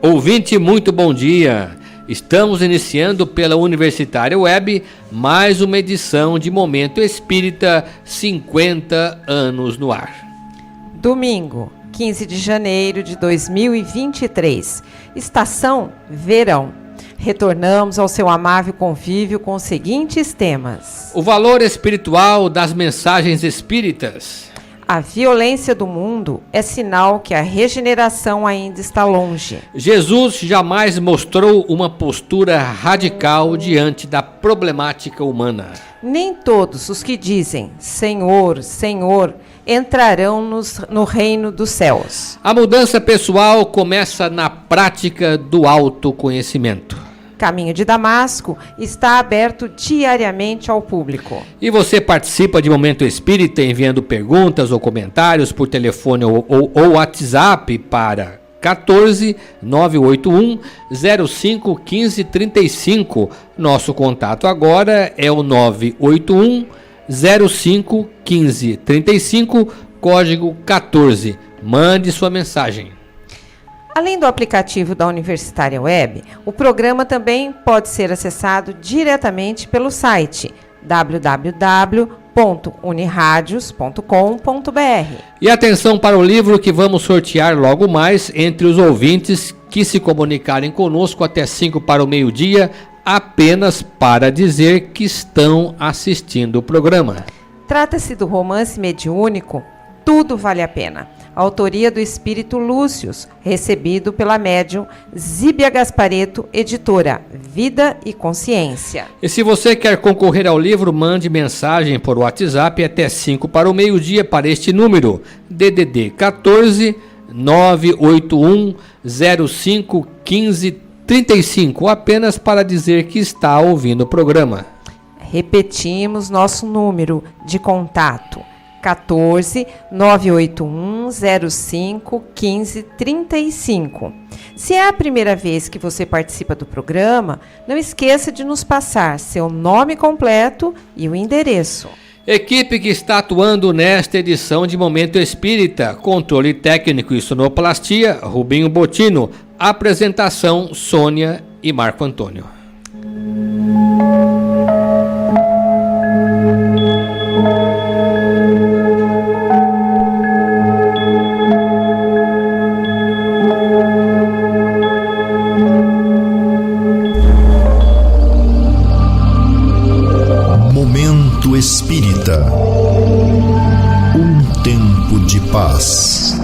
Ouvinte, muito bom dia. Estamos iniciando pela Universitária Web mais uma edição de Momento Espírita 50 anos no ar. Domingo, 15 de janeiro de 2023, estação verão. Retornamos ao seu amável convívio com os seguintes temas: o valor espiritual das mensagens espíritas. A violência do mundo é sinal que a regeneração ainda está longe. Jesus jamais mostrou uma postura radical diante da problemática humana. Nem todos os que dizem Senhor, Senhor, entrarão no reino dos céus. A mudança pessoal começa na prática do autoconhecimento. Caminho de Damasco está aberto diariamente ao público. E você participa de Momento Espírita enviando perguntas ou comentários por telefone ou WhatsApp para 14 981 05 15 35. Nosso contato agora é o 981 05 15 35, código 14. Mande sua mensagem. Além do aplicativo da Universitária Web, o programa também pode ser acessado diretamente pelo site www.uniradios.com.br. E atenção para o livro que vamos sortear logo mais entre os ouvintes que se comunicarem conosco até 5 para o meio-dia, apenas para dizer que estão assistindo o programa. Trata-se do romance mediúnico Tudo Vale a Pena, autoria do espírito Lúcius, recebido pela médium Zíbia Gasparetto, editora Vida e Consciência. E se você quer concorrer ao livro, mande mensagem por WhatsApp até 5 para o meio-dia para este número, DDD 14 981 05 15 35, apenas para dizer que está ouvindo o programa. Repetimos nosso número de contato: 14 981 05 15 35. Se é a primeira vez que você participa do programa, não esqueça de nos passar seu nome completo e o endereço. Equipe que está atuando nesta edição de Momento Espírita: controle técnico e sonoplastia, Rubinho Botino. Apresentação, Sônia e Marco Antônio. Momento Espírita, um tempo de paz.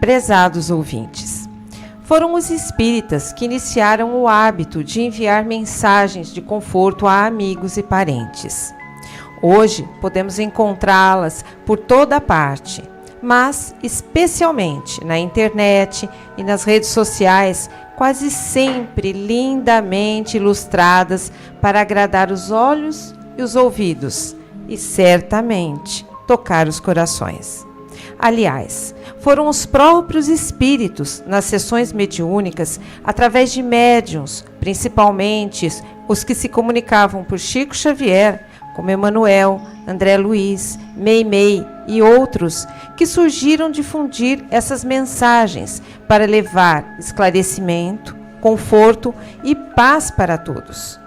Prezados ouvintes, foram os espíritas que iniciaram o hábito de enviar mensagens de conforto a amigos e parentes. Hoje podemos encontrá-las por toda parte, mas especialmente na internet e nas redes sociais, quase sempre lindamente ilustradas para agradar os olhos e os ouvidos e certamente tocar os corações. Aliás, foram os próprios espíritos, nas sessões mediúnicas, através de médiuns, principalmente os que se comunicavam por Chico Xavier, como Emmanuel, André Luiz, Meimei e outros, que surgiram difundir essas mensagens para levar esclarecimento, conforto e paz para todos.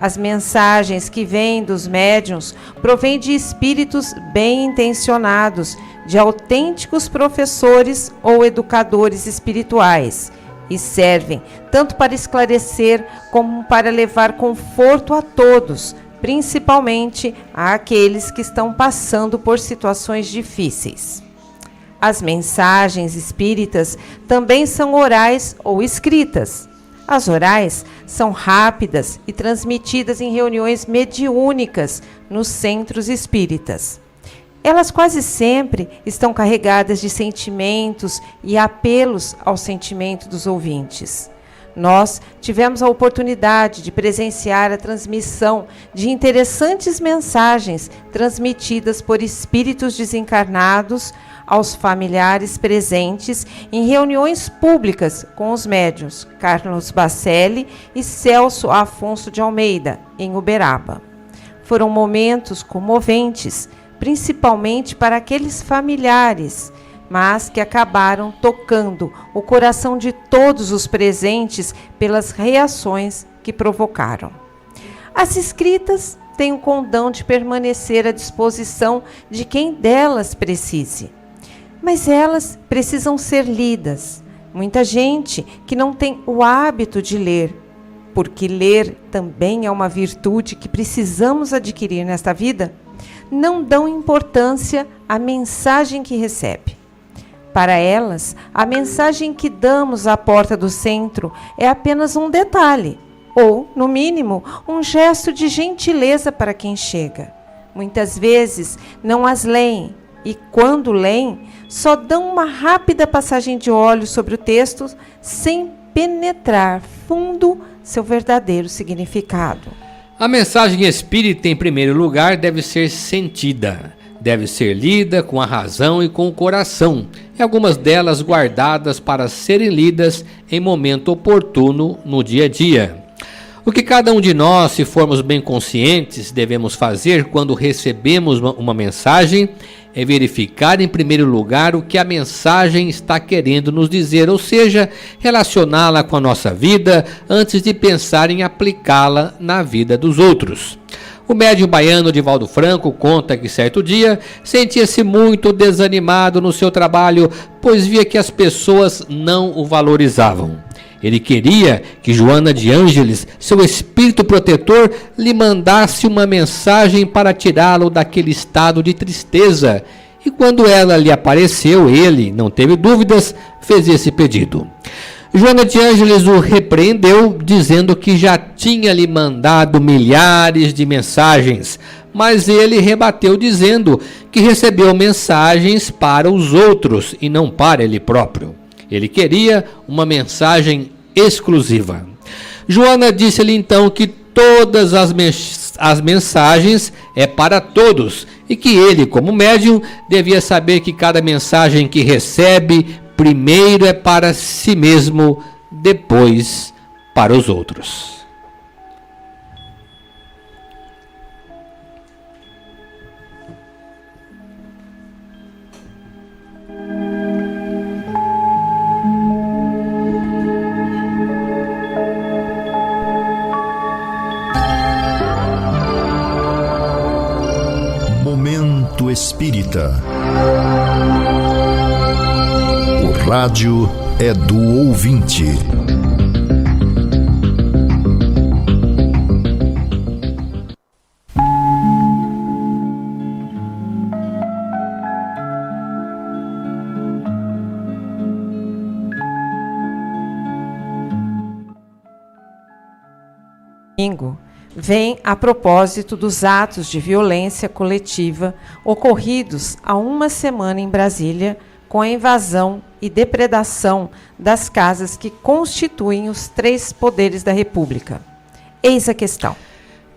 As mensagens que vêm dos médiuns provêm de espíritos bem intencionados, de autênticos professores ou educadores espirituais, e servem tanto para esclarecer como para levar conforto a todos, principalmente àqueles que estão passando por situações difíceis. As mensagens espíritas também são orais ou escritas. As orais são rápidas e transmitidas em reuniões mediúnicas nos centros espíritas. Elas quase sempre estão carregadas de sentimentos e apelos ao sentimento dos ouvintes. Nós tivemos a oportunidade de presenciar a transmissão de interessantes mensagens transmitidas por espíritos desencarnados aos familiares presentes em reuniões públicas com os médiuns Carlos Bacelli e Celso Afonso de Almeida, em Uberaba. Foram momentos comoventes, principalmente para aqueles familiares, mas que acabaram tocando o coração de todos os presentes pelas reações que provocaram. As escritas têm o condão de permanecer à disposição de quem delas precise, mas elas precisam ser lidas. Muita gente que não tem o hábito de ler, porque ler também é uma virtude que precisamos adquirir nesta vida, não dão importância à mensagem que recebe. Para elas, a mensagem que damos à porta do centro é apenas um detalhe, ou, no mínimo, um gesto de gentileza para quem chega. Muitas vezes não as leem e, quando leem, só dão uma rápida passagem de olhos sobre o texto sem penetrar fundo seu verdadeiro significado. A mensagem espírita, em primeiro lugar, deve ser sentida. Deve ser lida com a razão e com o coração, e algumas delas guardadas para serem lidas em momento oportuno no dia a dia. O que cada um de nós, se formos bem conscientes, devemos fazer quando recebemos uma mensagem é verificar em primeiro lugar o que a mensagem está querendo nos dizer, ou seja, relacioná-la com a nossa vida antes de pensar em aplicá-la na vida dos outros. O médium baiano Divaldo Franco conta que certo dia sentia-se muito desanimado no seu trabalho, pois via que as pessoas não o valorizavam. Ele queria que Joana de Ângeles, seu espírito protetor, lhe mandasse uma mensagem para tirá-lo daquele estado de tristeza. E quando ela lhe apareceu, ele, não teve dúvidas, fez esse pedido. Joana de Ângeles o repreendeu, dizendo que já tinha lhe mandado milhares de mensagens, mas ele rebateu dizendo que recebeu mensagens para os outros e não para ele próprio. Ele queria uma mensagem exclusiva. Joana disse-lhe então que todas as mensagens é para todos e que ele, como médium, devia saber que cada mensagem que recebe primeiro é para si mesmo, depois para os outros. Momento Espírita. O rádio é do ouvinte. Domingo vem a propósito dos atos de violência coletiva ocorridos há uma semana em Brasília, com a invasão e depredação das casas que constituem os 3 poderes da República. Eis a questão.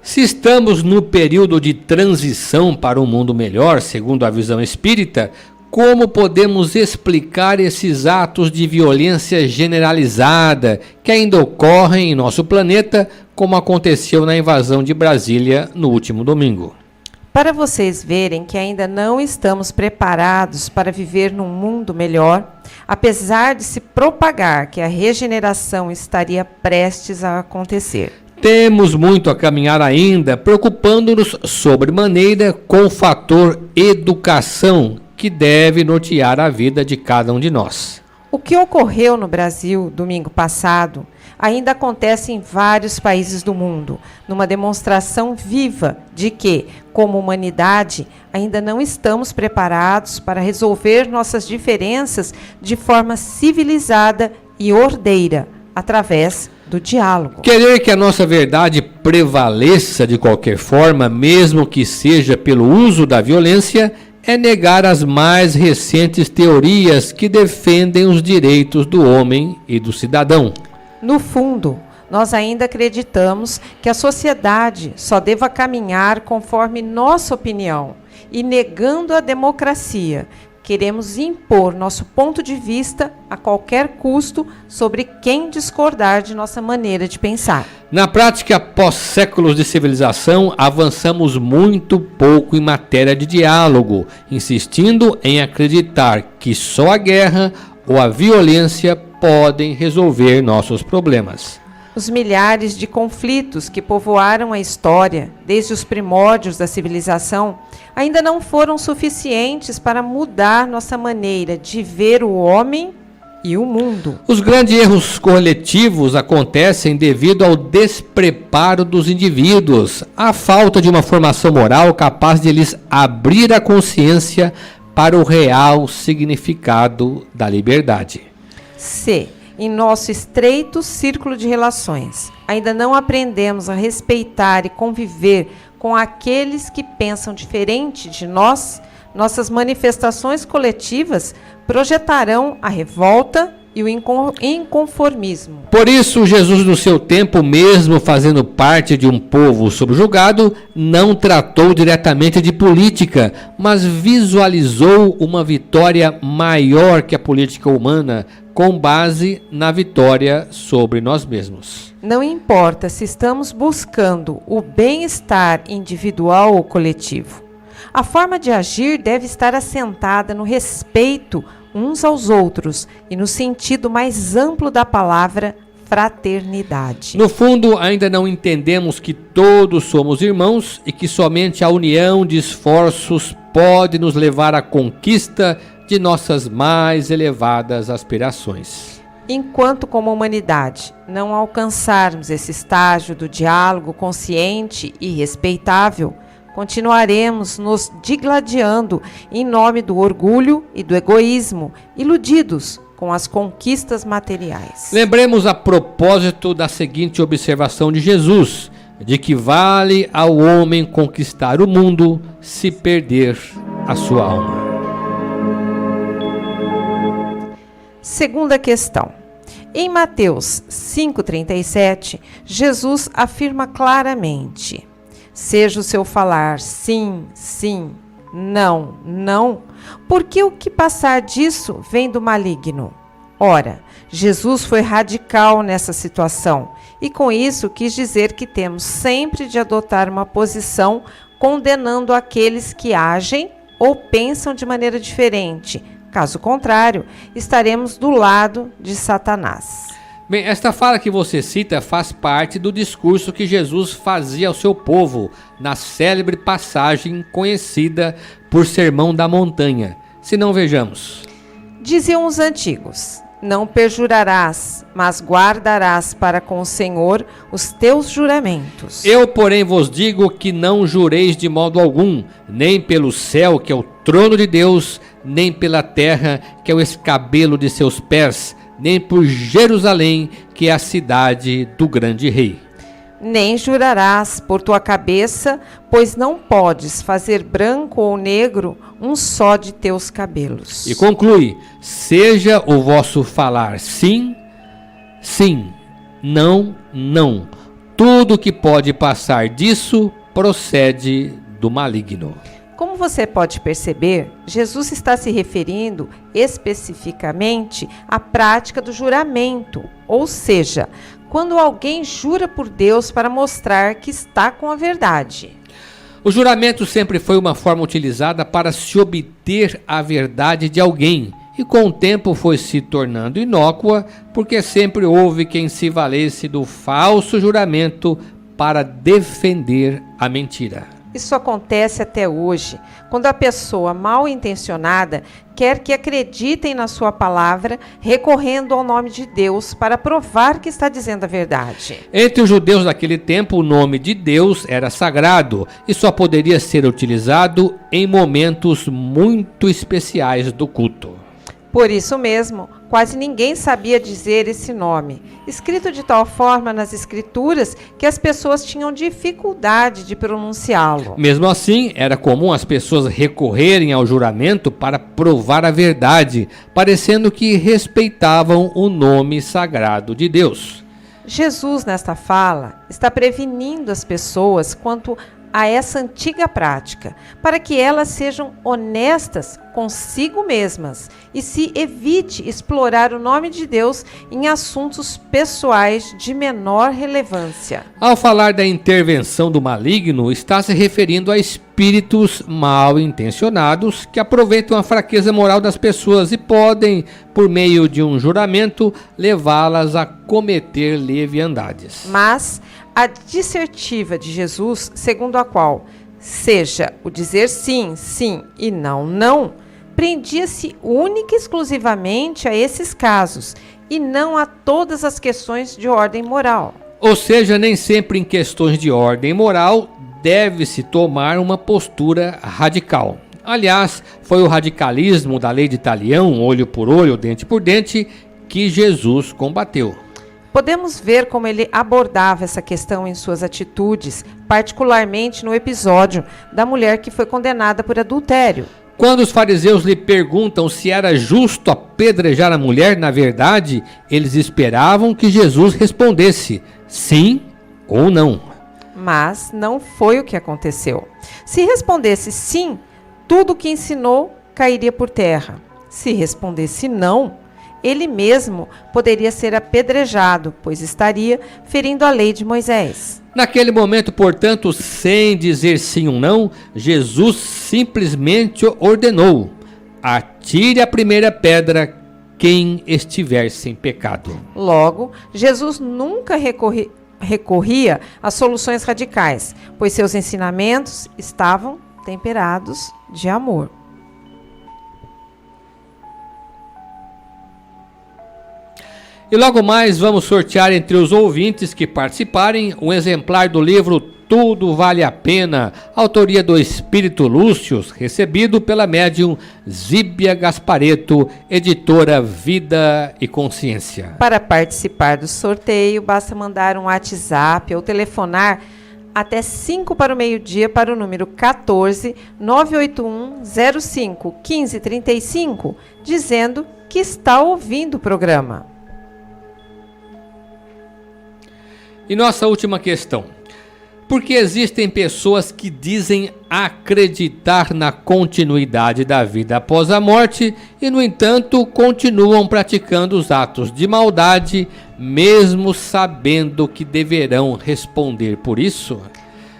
Se estamos no período de transição para um mundo melhor, segundo a visão espírita, como podemos explicar esses atos de violência generalizada que ainda ocorrem em nosso planeta, como aconteceu na invasão de Brasília no último domingo? Para vocês verem que ainda não estamos preparados para viver num mundo melhor, apesar de se propagar que a regeneração estaria prestes a acontecer. Temos muito a caminhar ainda, preocupando-nos sobremaneira com o fator educação, que deve nortear a vida de cada um de nós. O que ocorreu no Brasil domingo passado ainda acontece em vários países do mundo, numa demonstração viva de que, como humanidade, ainda não estamos preparados para resolver nossas diferenças de forma civilizada e ordeira, através do diálogo. Querer que a nossa verdade prevaleça de qualquer forma, mesmo que seja pelo uso da violência, é negar as mais recentes teorias que defendem os direitos do homem e do cidadão. No fundo, nós ainda acreditamos que a sociedade só deva caminhar conforme nossa opinião e negando a democracia, queremos impor nosso ponto de vista a qualquer custo sobre quem discordar de nossa maneira de pensar. Na prática, após séculos de civilização, avançamos muito pouco em matéria de diálogo, insistindo em acreditar que só a guerra ou a violência podem resolver nossos problemas. Os milhares de conflitos que povoaram a história, desde os primórdios da civilização, ainda não foram suficientes para mudar nossa maneira de ver o homem e o mundo. Os grandes erros coletivos acontecem devido ao despreparo dos indivíduos, à falta de uma formação moral capaz de lhes abrir a consciência para o real significado da liberdade. Se, em nosso estreito círculo de relações, ainda não aprendemos a respeitar e conviver com aqueles que pensam diferente de nós, nossas manifestações coletivas projetarão a revolta e o inconformismo. Por isso, Jesus, no seu tempo, mesmo fazendo parte de um povo subjugado, não tratou diretamente de política, mas visualizou uma vitória maior que a política humana, com base na vitória sobre nós mesmos. Não importa se estamos buscando o bem-estar individual ou coletivo. A forma de agir deve estar assentada no respeito uns aos outros e no sentido mais amplo da palavra fraternidade. No fundo, ainda não entendemos que todos somos irmãos e que somente a união de esforços pode nos levar à conquista de nossas mais elevadas aspirações. Enquanto, como humanidade, não alcançarmos esse estágio do diálogo consciente e respeitável, continuaremos nos digladiando em nome do orgulho e do egoísmo, iludidos com as conquistas materiais. Lembremos a propósito da seguinte observação de Jesus, de que vale ao homem conquistar o mundo se perder a sua alma. Segunda questão. Em Mateus 5,37, Jesus afirma claramente: seja o seu falar sim, sim, não, não, porque o que passar disso vem do maligno. Ora, Jesus foi radical nessa situação e com isso quis dizer que temos sempre de adotar uma posição condenando aqueles que agem ou pensam de maneira diferente. Caso contrário, estaremos do lado de Satanás. Bem, esta fala que você cita faz parte do discurso que Jesus fazia ao seu povo na célebre passagem conhecida por Sermão da Montanha. Se não, vejamos. Diziam os antigos: não perjurarás, mas guardarás para com o Senhor os teus juramentos. Eu, porém, vos digo que não jureis de modo algum, nem pelo céu, que é o trono de Deus, nem pela terra, que é o escabelo de seus pés, nem por Jerusalém, que é a cidade do grande rei. Nem jurarás por tua cabeça, pois não podes fazer branco ou negro um só de teus cabelos. E conclui: seja o vosso falar sim, sim, não, não. Tudo que pode passar disso procede do maligno. Como você pode perceber, Jesus está se referindo especificamente à prática do juramento, ou seja, quando alguém jura por Deus para mostrar que está com a verdade. O juramento sempre foi uma forma utilizada para se obter a verdade de alguém e com o tempo foi se tornando inócua porque sempre houve quem se valesse do falso juramento para defender a mentira. Isso acontece até hoje, quando a pessoa mal intencionada quer que acreditem na sua palavra, recorrendo ao nome de Deus para provar que está dizendo a verdade. Entre os judeus daquele tempo, o nome de Deus era sagrado e só poderia ser utilizado em momentos muito especiais do culto. Por isso mesmo, quase ninguém sabia dizer esse nome, escrito de tal forma nas escrituras que as pessoas tinham dificuldade de pronunciá-lo. Mesmo assim, era comum as pessoas recorrerem ao juramento para provar a verdade, parecendo que respeitavam o nome sagrado de Deus. Jesus, nesta fala, está prevenindo as pessoas quanto a essa antiga prática, para que elas sejam honestas consigo mesmas e se evite explorar o nome de Deus em assuntos pessoais de menor relevância. Ao falar da intervenção do maligno, está se referindo a espíritos mal intencionados que aproveitam a fraqueza moral das pessoas e podem, por meio de um juramento, levá-las a cometer leviandades. Mas a dissertiva de Jesus, segundo a qual seja o dizer sim, sim e não, não, prendia-se única e exclusivamente a esses casos e não a todas as questões de ordem moral. Ou seja, nem sempre em questões de ordem moral deve-se tomar uma postura radical. Aliás, foi o radicalismo da lei de Talião, olho por olho, dente por dente, que Jesus combateu. Podemos ver como ele abordava essa questão em suas atitudes, particularmente no episódio da mulher que foi condenada por adultério. Quando os fariseus lhe perguntam se era justo apedrejar a mulher, na verdade, eles esperavam que Jesus respondesse sim ou não. Mas não foi o que aconteceu. Se respondesse sim, tudo o que ensinou cairia por terra. Se respondesse não, ele mesmo poderia ser apedrejado, pois estaria ferindo a lei de Moisés. Naquele momento, portanto, sem dizer sim ou não, Jesus simplesmente ordenou: atire a primeira pedra quem estiver sem pecado. Logo, Jesus nunca recorria a soluções radicais, pois seus ensinamentos estavam temperados de amor. E logo mais vamos sortear entre os ouvintes que participarem um exemplar do livro Tudo Vale a Pena, autoria do Espírito Lúcio, recebido pela médium Zíbia Gaspareto, editora Vida e Consciência. Para participar do sorteio, basta mandar um WhatsApp ou telefonar até 5 para o meio-dia para o número 14 981 05 1535, dizendo que está ouvindo o programa. E nossa última questão: por que existem pessoas que dizem acreditar na continuidade da vida após a morte e, no entanto, continuam praticando os atos de maldade, mesmo sabendo que deverão responder por isso?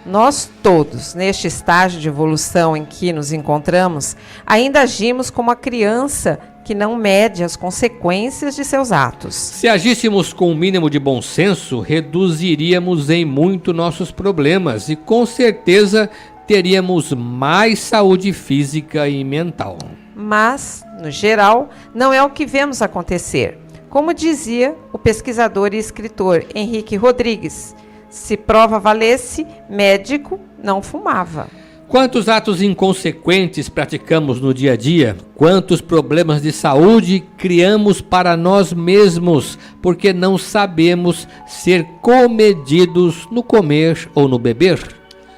Nós todos, neste estágio de evolução em que nos encontramos, ainda agimos como a criança que não mede as consequências de seus atos. Se agíssemos com o mínimo de bom senso, reduziríamos em muito nossos problemas e, com certeza, teríamos mais saúde física e mental. Mas, no geral, não é o que vemos acontecer. Como dizia o pesquisador e escritor Henrique Rodrigues, se prova valesse, médico não fumava. Quantos atos inconsequentes praticamos no dia a dia? Quantos problemas de saúde criamos para nós mesmos porque não sabemos ser comedidos no comer ou no beber?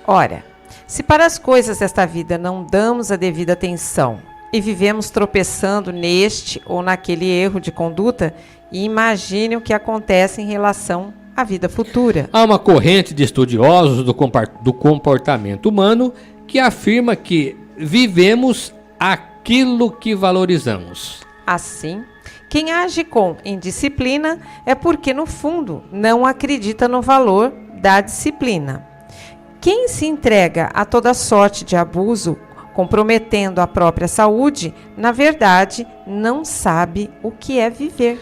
Ora, se para as coisas desta vida não damos a devida atenção e vivemos tropeçando neste ou naquele erro de conduta, imagine o que acontece em relação à vida futura. Há uma corrente de estudiosos do comportamento humano que afirma que vivemos aquilo que valorizamos. Assim, quem age com indisciplina é porque, no fundo, não acredita no valor da disciplina. Quem se entrega a toda sorte de abuso, comprometendo a própria saúde, na verdade, não sabe o que é viver.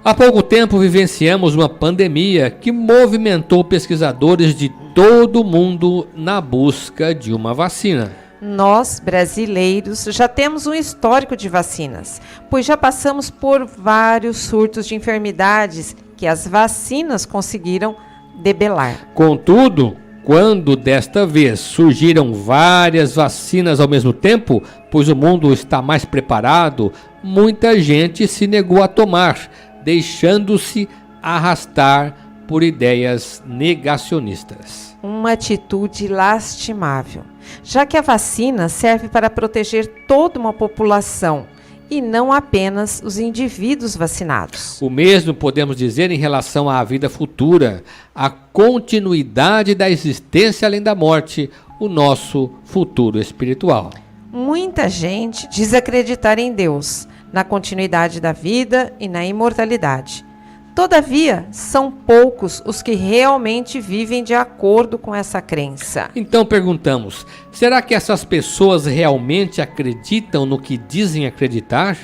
Há pouco tempo vivenciamos uma pandemia que movimentou pesquisadores de todo o mundo na busca de uma vacina. Nós, brasileiros, já temos um histórico de vacinas, pois já passamos por vários surtos de enfermidades que as vacinas conseguiram debelar. Contudo, quando desta vez surgiram várias vacinas ao mesmo tempo, pois o mundo está mais preparado, muita gente se negou a tomar, deixando-se arrastar por ideias negacionistas. Uma atitude lastimável, já que a vacina serve para proteger toda uma população e não apenas os indivíduos vacinados. O mesmo podemos dizer em relação à vida futura, a continuidade da existência além da morte, o nosso futuro espiritual. Muita gente diz acreditar em Deus, na continuidade da vida e na imortalidade. Todavia, são poucos os que realmente vivem de acordo com essa crença. Então perguntamos, será que essas pessoas realmente acreditam no que dizem acreditar?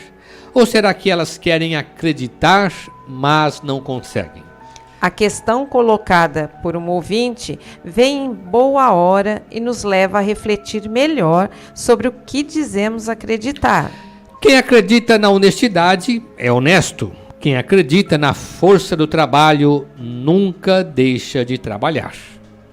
Ou será que elas querem acreditar, mas não conseguem? A questão colocada por um ouvinte vem em boa hora e nos leva a refletir melhor sobre o que dizemos acreditar. Quem acredita na honestidade é honesto. Quem acredita na força do trabalho nunca deixa de trabalhar.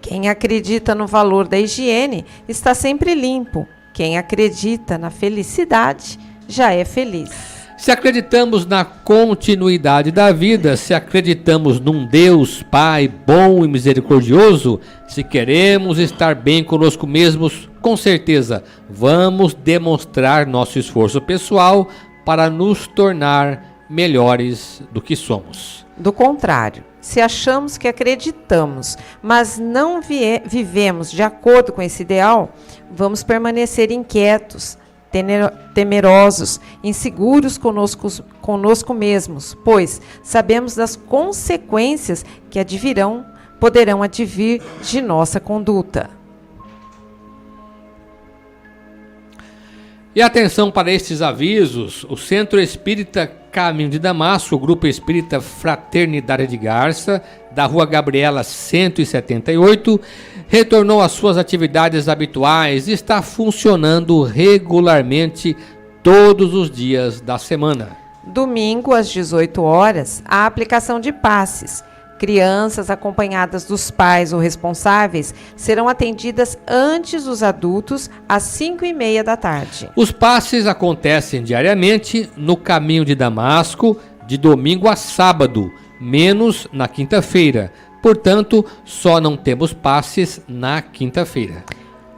Quem acredita no valor da higiene está sempre limpo. Quem acredita na felicidade já é feliz. Se acreditamos na continuidade da vida, se acreditamos num Deus Pai bom e misericordioso, se queremos estar bem conosco mesmos, com certeza vamos demonstrar nosso esforço pessoal para nos tornar melhores do que somos. Do contrário, se achamos que acreditamos, mas não vivemos de acordo com esse ideal, vamos permanecer inquietos, temerosos, inseguros conosco mesmos, pois sabemos das consequências que poderão advir de nossa conduta. E atenção para estes avisos, o Centro Espírita Caminho de Damasco, o Grupo Espírita Fraternidade de Garça, da Rua Gabriela 178, retornou às suas atividades habituais e está funcionando regularmente todos os dias da semana. Domingo, às 18 horas, a aplicação de passes. Crianças acompanhadas dos pais ou responsáveis serão atendidas antes dos adultos às 5h30 da tarde. Os passes acontecem diariamente no Caminho de Damasco, de domingo a sábado, menos na quinta-feira. Portanto, só não temos passes na quinta-feira.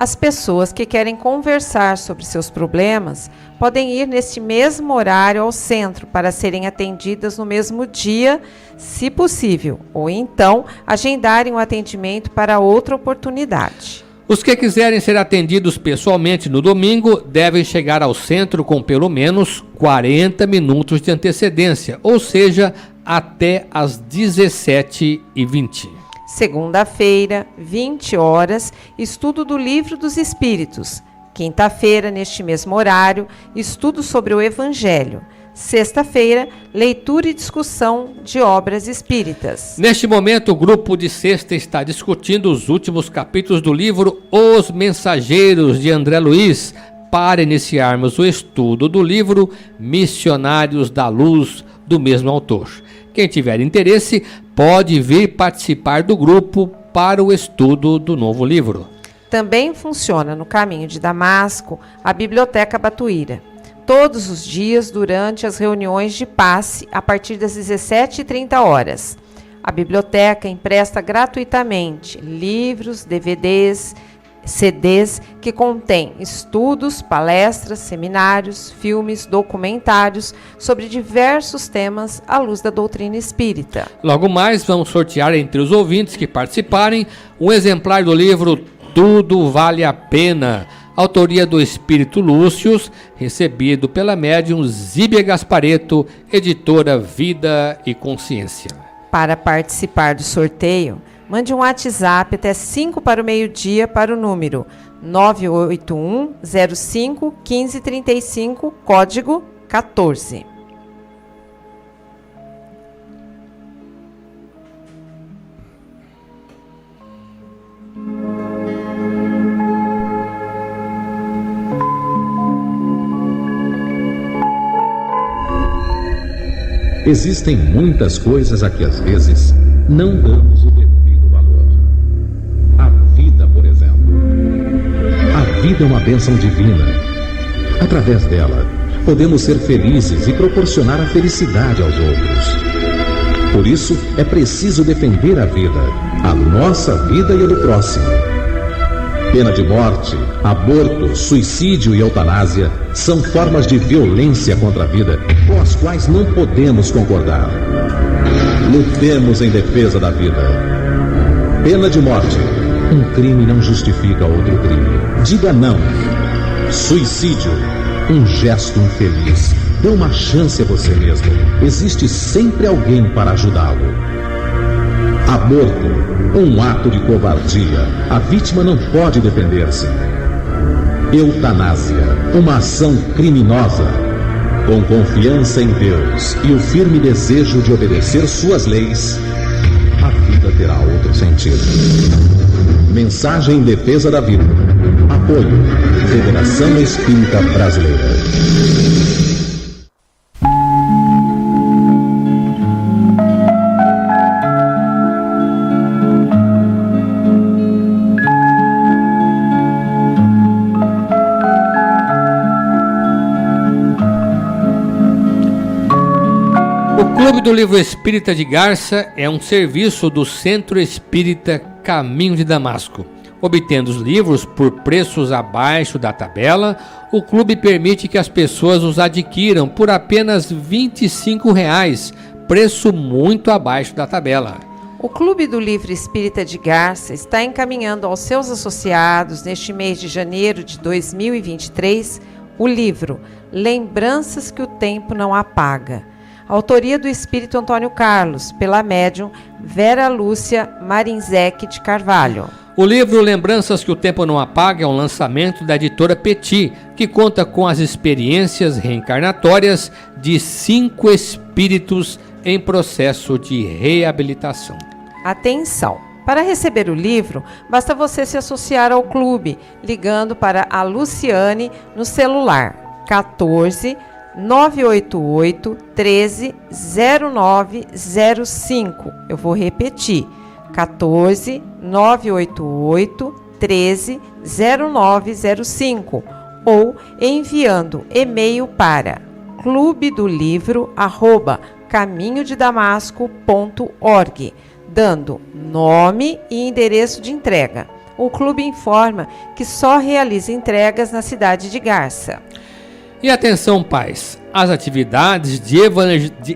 As pessoas que querem conversar sobre seus problemas podem ir neste mesmo horário ao centro para serem atendidas no mesmo dia, se possível, ou então agendarem o atendimento para outra oportunidade. Os que quiserem ser atendidos pessoalmente no domingo devem chegar ao centro com pelo menos 40 minutos de antecedência, ou seja, até às 17h20. Segunda-feira, 20 horas, estudo do Livro dos Espíritos. Quinta-feira, neste mesmo horário, estudo sobre o Evangelho. Sexta-feira, leitura e discussão de obras espíritas. Neste momento, o grupo de sexta está discutindo os últimos capítulos do livro Os Mensageiros, de André Luiz, para iniciarmos o estudo do livro Missionários da Luz, do mesmo autor. Quem tiver interesse pode vir participar do grupo para o estudo do novo livro. Também funciona no Caminho de Damasco a Biblioteca Batuíra. Todos os dias durante as reuniões de passe a partir das 17h30. A biblioteca empresta gratuitamente livros, DVDs, CDs que contêm estudos, palestras, seminários, filmes, documentários sobre diversos temas à luz da doutrina espírita. Logo mais, vamos sortear entre os ouvintes que participarem um exemplar do livro Tudo Vale a Pena, autoria do Espírito Lúcius, recebido pela médium Zíbia Gaspareto, editora Vida e Consciência. Para participar do sorteio, mande um WhatsApp até 5 para o meio-dia para o número 981 05 1535, código 14. Existem muitas coisas a que às vezes não damos o devido valor. A vida, por exemplo. A vida é uma bênção divina. Através dela, podemos ser felizes e proporcionar a felicidade aos outros. Por isso, é preciso defender a vida, a nossa vida e a do próximo. Pena de morte, aborto, suicídio e eutanásia são formas de violência contra a vida com as quais não podemos concordar. Lutemos em defesa da vida. Pena de morte. Um crime não justifica outro crime. Diga não. Suicídio, um gesto infeliz. Dê uma chance a você mesmo. Existe sempre alguém para ajudá-lo. Aborto, um ato de covardia. A vítima não pode defender-se. Eutanásia, uma ação criminosa. Com confiança em Deus e o firme desejo de obedecer suas leis, a vida terá outro sentido. Mensagem em defesa da vida. Apoio Federação Espírita Brasileira. O Clube do Livro Espírita de Garça é um serviço do Centro Espírita Caminho de Damasco. Obtendo os livros por preços abaixo da tabela, o clube permite que as pessoas os adquiram por apenas R$ 25,00, preço muito abaixo da tabela. O Clube do Livro Espírita de Garça está encaminhando aos seus associados, neste mês de janeiro de 2023, o livro Lembranças que o Tempo Não Apaga. Autoria do Espírito Antônio Carlos, pela médium Vera Lúcia Marinzec de Carvalho. O livro Lembranças que o Tempo Não Apaga é um lançamento da editora Petit, que conta com as experiências reencarnatórias de 5 espíritos em processo de reabilitação. Atenção! Para receber o livro, basta você se associar ao clube, ligando para a Luciane no celular 14 988 13 0905. Eu vou repetir. 14 988 13 0905 ou enviando e-mail para clubedolivro@caminhodedamasco.org, dando nome e endereço de entrega. O clube informa que só realiza entregas na cidade de Garça. E atenção, pais, as atividades de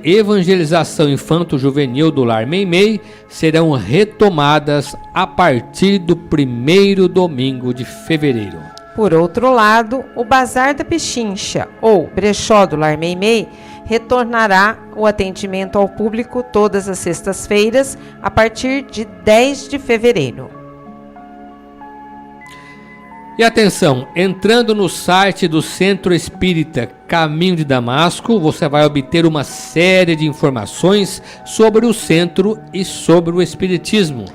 evangelização infanto-juvenil do Lar Meimei serão retomadas a partir do 1º domingo de fevereiro. Por outro lado, o Bazar da Pechincha, ou Brechó do Lar Meimei, retornará o atendimento ao público todas as sextas-feiras a partir de 10 de fevereiro. E atenção, entrando no site do Centro Espírita Caminho de Damasco, você vai obter uma série de informações sobre o centro e sobre o espiritismo.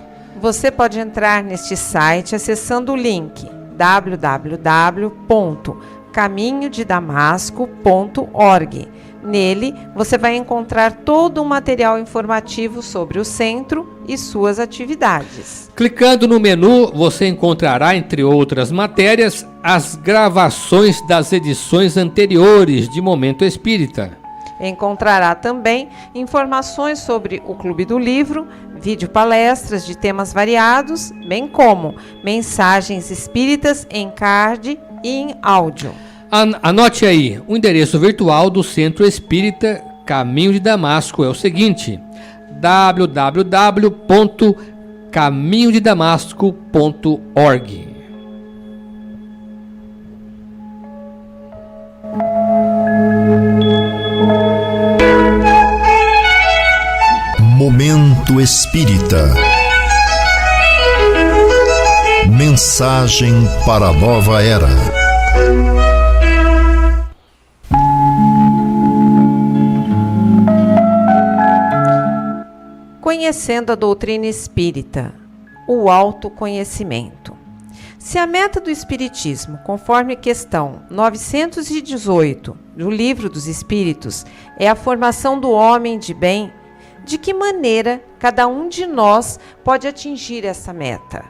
Você pode entrar neste site acessando o link www.caminhodedamasco.org. Nele, você vai encontrar todo um material informativo sobre o centro e suas atividades. Clicando no menu, você encontrará, entre outras matérias, as gravações das edições anteriores de Momento Espírita. Encontrará também informações sobre o Clube do Livro, vídeo-palestras de temas variados, bem como mensagens espíritas em card e em áudio. Anote aí, o endereço virtual do Centro Espírita Caminho de Damasco é o seguinte: www.caminhodedamasco.org. Momento Espírita. Mensagem para a nova era. Conhecendo a doutrina espírita, o autoconhecimento. Se a meta do Espiritismo, conforme questão 918 do Livro dos Espíritos, é a formação do homem de bem, de que maneira cada um de nós pode atingir essa meta?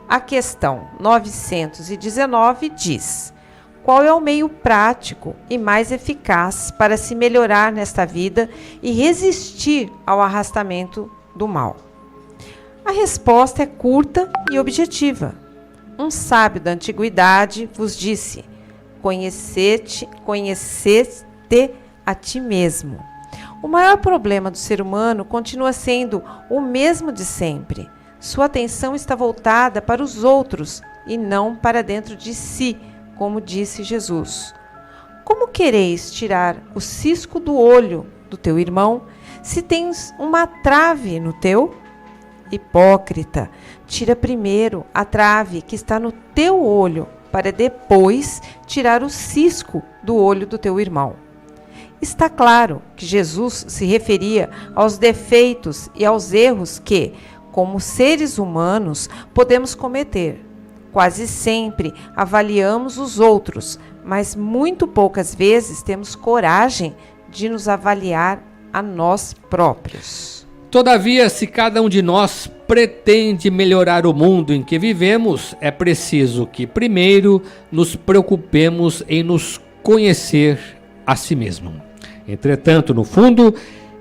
A questão 919 diz: qual é o meio prático e mais eficaz para se melhorar nesta vida e resistir ao arrastamento do mal? A resposta é curta e objetiva. Um sábio da antiguidade vos disse: conheceste a ti mesmo. O maior problema do ser humano continua sendo o mesmo de sempre. Sua atenção está voltada para os outros e não para dentro de si, como disse Jesus. Como quereis tirar o cisco do olho do teu irmão, se tens uma trave no teu? Hipócrita, tira primeiro a trave que está no teu olho, para depois tirar o cisco do olho do teu irmão. Está claro que Jesus se referia aos defeitos e aos erros que, como seres humanos, podemos cometer. Quase sempre avaliamos os outros, mas muito poucas vezes temos coragem de nos avaliar a nós próprios. Todavia, se cada um de nós pretende melhorar o mundo em que vivemos, é preciso que primeiro nos preocupemos em nos conhecer a si mesmo. Entretanto, no fundo,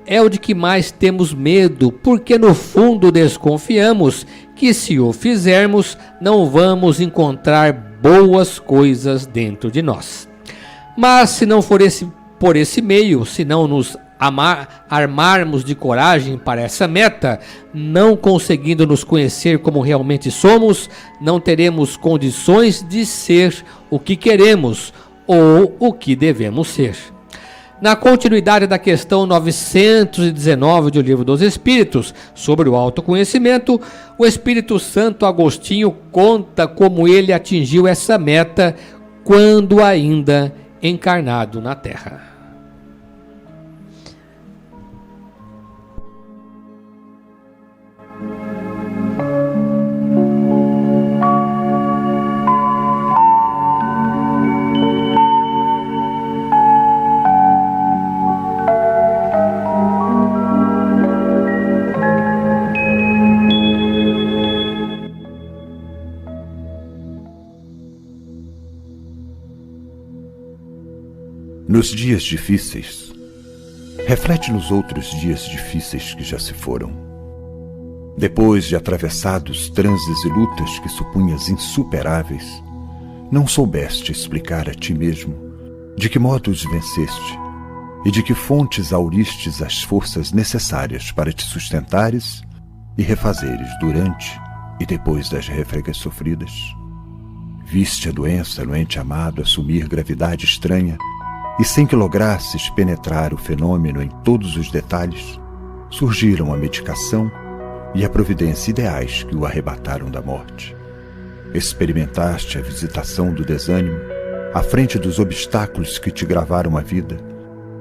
é o de que mais temos medo, porque no fundo desconfiamos que se o fizermos, não vamos encontrar boas coisas dentro de nós. Mas se não for por esse meio, se não nos armarmos de coragem para essa meta, não conseguindo nos conhecer como realmente somos, não teremos condições de ser o que queremos ou o que devemos ser. Na continuidade da questão 919 do Livro dos Espíritos, sobre o autoconhecimento, o Espírito Santo Agostinho conta como ele atingiu essa meta quando ainda encarnado na Terra. Nos dias difíceis, reflete nos outros dias difíceis que já se foram. Depois de atravessados transes e lutas que supunhas insuperáveis, não soubeste explicar a ti mesmo de que modo os venceste e de que fontes auristes as forças necessárias para te sustentares e refazeres durante e depois das refregas sofridas. Viste a doença no ente amado assumir gravidade estranha, e sem que lograsses penetrar o fenômeno em todos os detalhes, surgiram a medicação e a providência ideais que o arrebataram da morte. Experimentaste a visitação do desânimo à frente dos obstáculos que te gravaram a vida,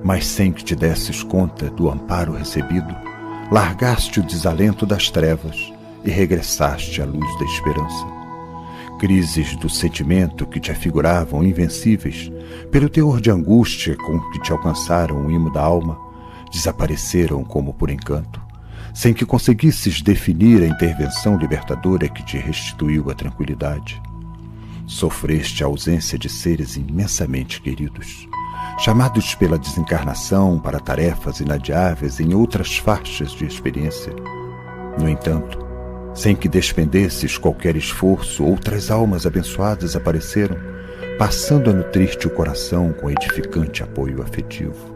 mas sem que te desses conta do amparo recebido, largaste o desalento das trevas e regressaste à luz da esperança. Crises do sentimento que te afiguravam invencíveis, pelo teor de angústia com que te alcançaram o imo da alma, desapareceram como por encanto, sem que conseguisses definir a intervenção libertadora que te restituiu a tranquilidade. Sofreste a ausência de seres imensamente queridos, chamados pela desencarnação para tarefas inadiáveis em outras faixas de experiência. No entanto, sem que despendesses qualquer esforço, outras almas abençoadas apareceram, passando a nutrir-te o coração com edificante apoio afetivo.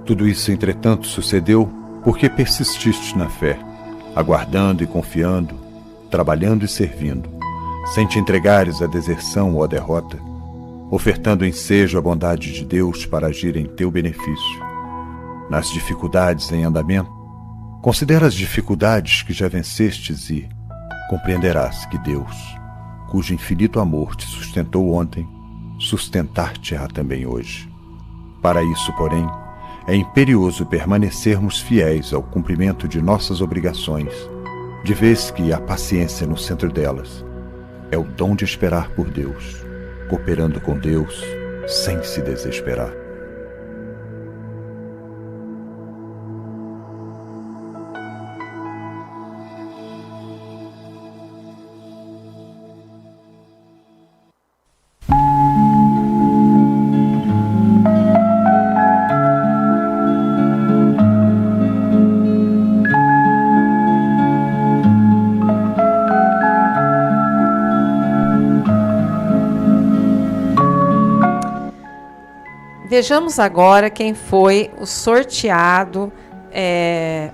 Tudo isso, entretanto, sucedeu porque persististe na fé, aguardando e confiando, trabalhando e servindo, sem te entregares à deserção ou à derrota, ofertando ensejo à bondade de Deus para agir em teu benefício. Nas dificuldades em andamento, considera as dificuldades que já vencestes e compreenderás que Deus, cujo infinito amor te sustentou ontem, sustentar-te-á também hoje. Para isso, porém, é imperioso permanecermos fiéis ao cumprimento de nossas obrigações, de vez que a paciência no centro delas é o dom de esperar por Deus, cooperando com Deus sem se desesperar. Vejamos agora quem foi o sorteado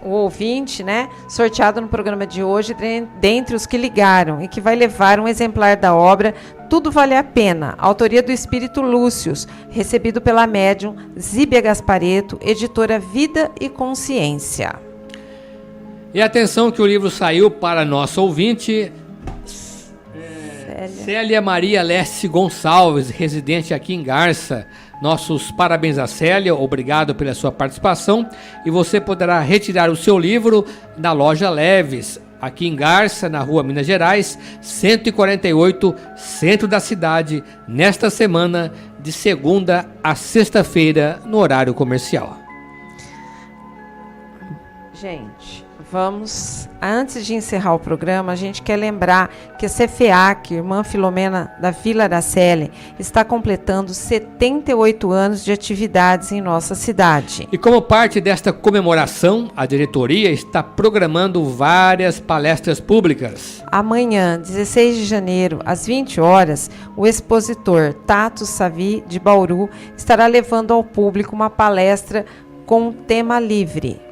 o ouvinte, né, sorteado no programa de hoje, dentre os que ligaram, e que vai levar um exemplar da obra Tudo Vale a Pena, autoria do Espírito Lúcius, recebido pela médium Zíbia Gaspareto, editora Vida e Consciência. E atenção que o livro saiu para nosso ouvinte, Célia Maria Leste Gonçalves, residente aqui em Garça. Nossos parabéns a Célia, obrigado pela sua participação. E você poderá retirar o seu livro na loja Leves, aqui em Garça, na rua Minas Gerais, 148, centro da cidade, nesta semana, de segunda a sexta-feira, no horário comercial. Gente, antes de encerrar o programa, a gente quer lembrar que a CFEAC, Irmã Filomena da Vila Araceli, está completando 78 anos de atividades em nossa cidade. E como parte desta comemoração, a diretoria está programando várias palestras públicas. Amanhã, 16 de janeiro, às 20 horas, o expositor Tato Savi, de Bauru, estará levando ao público uma palestra com tema livre.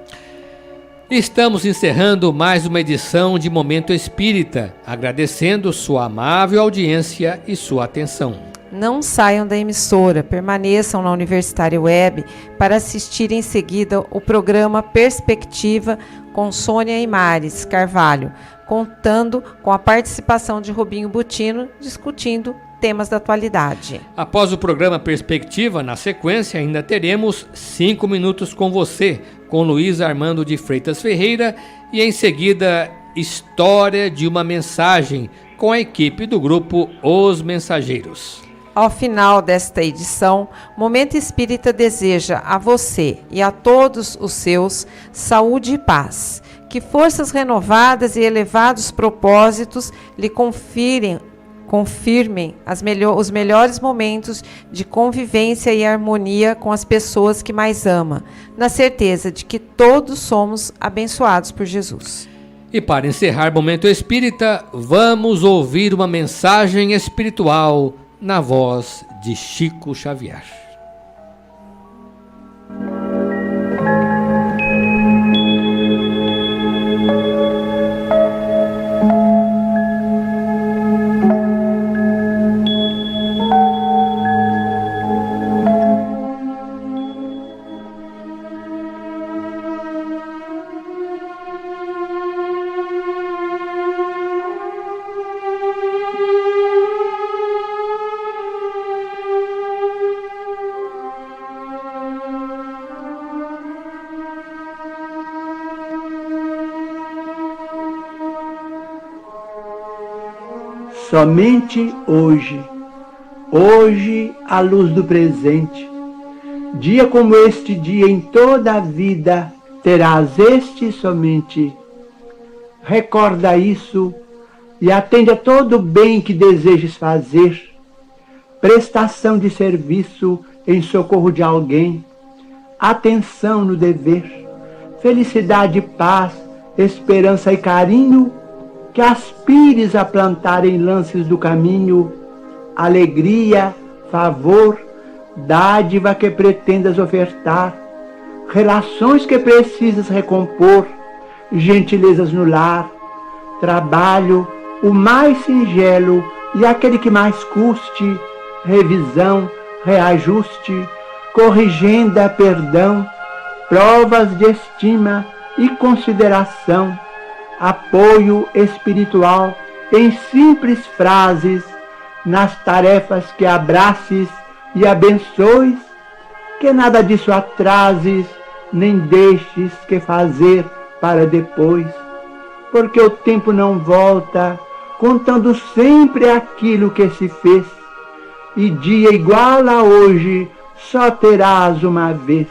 Estamos encerrando mais uma edição de Momento Espírita, agradecendo sua amável audiência e sua atenção. Não saiam da emissora, permaneçam na Universitária Web para assistir em seguida o programa Perspectiva com Sônia Imares Carvalho, contando com a participação de Robinho Butino, discutindo temas da atualidade. Após o programa Perspectiva, na sequência, ainda teremos 5 minutos com você, com Luiz Armando de Freitas Ferreira, e em seguida, História de uma Mensagem, com a equipe do grupo Os Mensageiros. Ao final desta edição, Momento Espírita deseja a você e a todos os seus saúde e paz. Que forças renovadas e elevados propósitos lhe confirmem os melhores momentos de convivência e harmonia com as pessoas que mais ama, na certeza de que todos somos abençoados por Jesus. E para encerrar Momento Espírita, vamos ouvir uma mensagem espiritual na voz de Chico Xavier. Somente hoje, à luz do presente, dia como este dia em toda a vida, terás este somente. Recorda isso e atende a todo o bem que desejes fazer, prestação de serviço em socorro de alguém, atenção no dever, felicidade, paz, esperança e carinho, que aspires a plantar em lances do caminho, alegria, favor, dádiva que pretendas ofertar, relações que precisas recompor, gentilezas no lar, trabalho, o mais singelo e aquele que mais custe, revisão, reajuste, corrigenda, perdão, provas de estima e consideração, apoio espiritual em simples frases, nas tarefas que abraces e abençoes, que nada disso atrases, nem deixes que fazer para depois, porque o tempo não volta, contando sempre aquilo que se fez, e dia igual a hoje só terás uma vez.